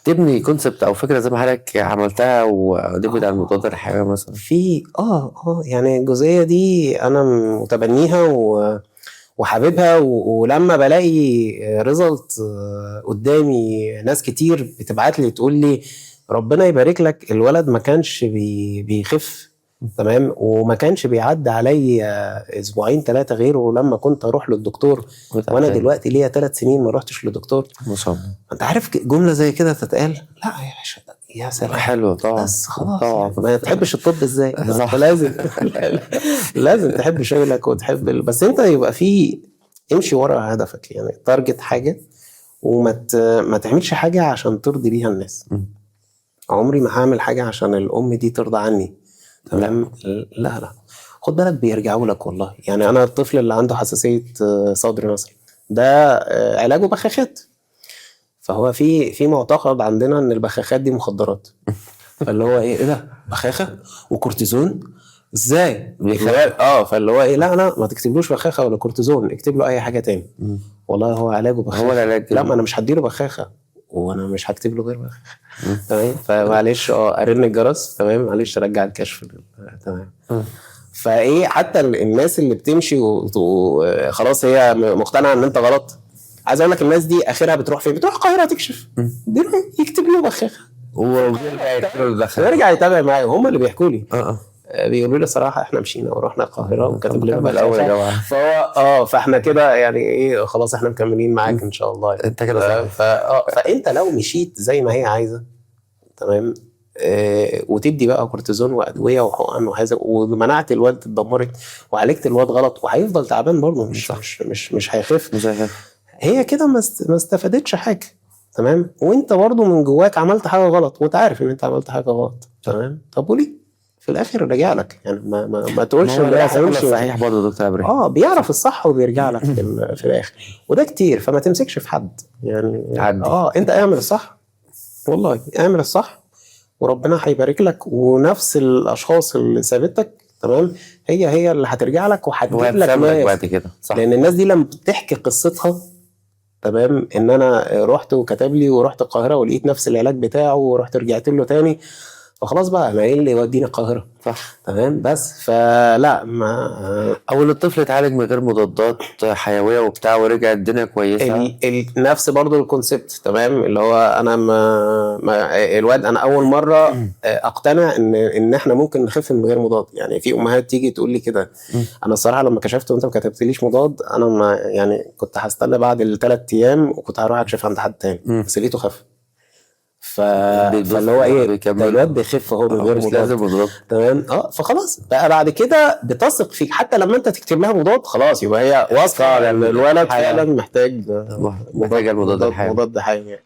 تبني كونسبت او فكره زي ما حضرتك عملتها ونبعد عن مضادات الحيويه مثلا؟ في يعني الجزئيه دي انا متبنيها وحاببها، ولما بلاقي ريزلت قدامي ناس كتير بتبعت لي تقول لي ربنا يبارك لك، الولد ما كانش بيخف تمام، وما كانش بيعدي علي اسبوعين 3 غيره لما كنت اروح للدكتور، وانا دلوقتي ليا 3 سنين ما رحتش للدكتور. ما شاء الله. انت عارف جمله زي كده تتقال؟ لا يا باشا، يا سلام، حلو طبعا. بس خلاص طبعا. ما تحبش الطب ازاي؟ لازم لازم تحب شغلك وتحب بس انت يبقى في امشي ورا هدفك، يعني تارجت حاجه، ما تعملش حاجه عشان ترضي بيها الناس. عمري ما هعمل حاجه عشان الام دي ترضى عني، تمام؟ لا خد بالك بيرجعوا لك والله. يعني انا الطفل اللي عنده حساسيه صدر مثلا، ده علاجه بخاخات، فهو في معتقد عندنا ان البخاخات دي مخدرات. فاللي هو ايه ده بخاخه وكورتيزون ازاي؟ فاللي هو ايه، لا ما تكتبلوش بخاخه ولا كورتيزون، اكتب له اي حاجه تاني. والله هو علاجه بخاخه، هو العلاج. لا ما انا مش هديله بخاخه وانا مش هكتب له غير بخاخه. تمام، فمعلش ارن الجرس، تمام، معلش رجع الكشف، تمام. فايه حتى الناس اللي بتمشي وخلاص هي مقتنعه ان انت غلط، عايز اقول لك الناس دي اخرها بتروح فين؟ بتروح القاهره تكشف، يكتب له بخاخه ويرجع يتابع معايا. هم اللي بيحكوا لي بيقولوا لي صراحه احنا مشينا ورحنا القاهره وكتب لنا الاول يا جماعه. فهو فاحنا كده يعني ايه، خلاص احنا مكملين معاك ان شاء الله. انت كده فانت لو مشيت زي ما هي عايزه، تمام، وتدي بقى كورتيزون وادويه وحقن وهذا، ومنعت الواد اتدمرت، وعالجت الواد غلط، وهيفضل تعبان برضه، مش هيخف. هي كده ما استفادتش حاجه، تمام. وانت برضه من جواك عملت حاجه غلط وانت عارف ان انت عملت حاجه غلط، تمام. طب وليه في الاخر رجع لك؟ يعني ما تقولش ان ده صحيح برضه دكتور ابراهيم. بيعرف الصح وبيرجع لك في الاخر، وده كتير. فما تمسكش في حد يعني انت اعمل الصح، والله اعمل الصح وربنا هيبارك لك، ونفس الاشخاص اللي سابتك، تمام، هي اللي هترجع لك وهتجيب لك ناس بعد كده، صح. لان الناس دي لما بتحكي قصتها، تمام، ان انا رحت وكتب لي ورحت القاهره ولقيت نفس العلاج بتاعه ورحت رجعت له تاني، فخلاص بقى انا ايه اللي يوديني القاهره؟ صح، تمام. بس فلا ما او ان الطفل اتعالج من غير مضادات حيويه وبتاع ورجع الدنيا كويسه. نفس برضو الكونسبت، تمام، اللي هو انا الواد انا اول مره اقتنع ان احنا ممكن نخف من غير مضاد. يعني في امهات تيجي تقول لي كده. انا الصراحه لما كشفت وانت ما كتبتليش مضاد، انا ما يعني كنت هستنى بعد ال3 ايام وكنت هروح اكشف عند حد تاني، بس لقيته خف. فاللي هو ايه، الواد بيخف اهو من غير مضاد، تمام. فخلاص بقى بعد كده بتثق فيك، حتى لما انت تكتب لها مضاد خلاص يبقى هي واثقه ان الولد فعلا محتاج المضاد الحيوي. مضاد حيوي.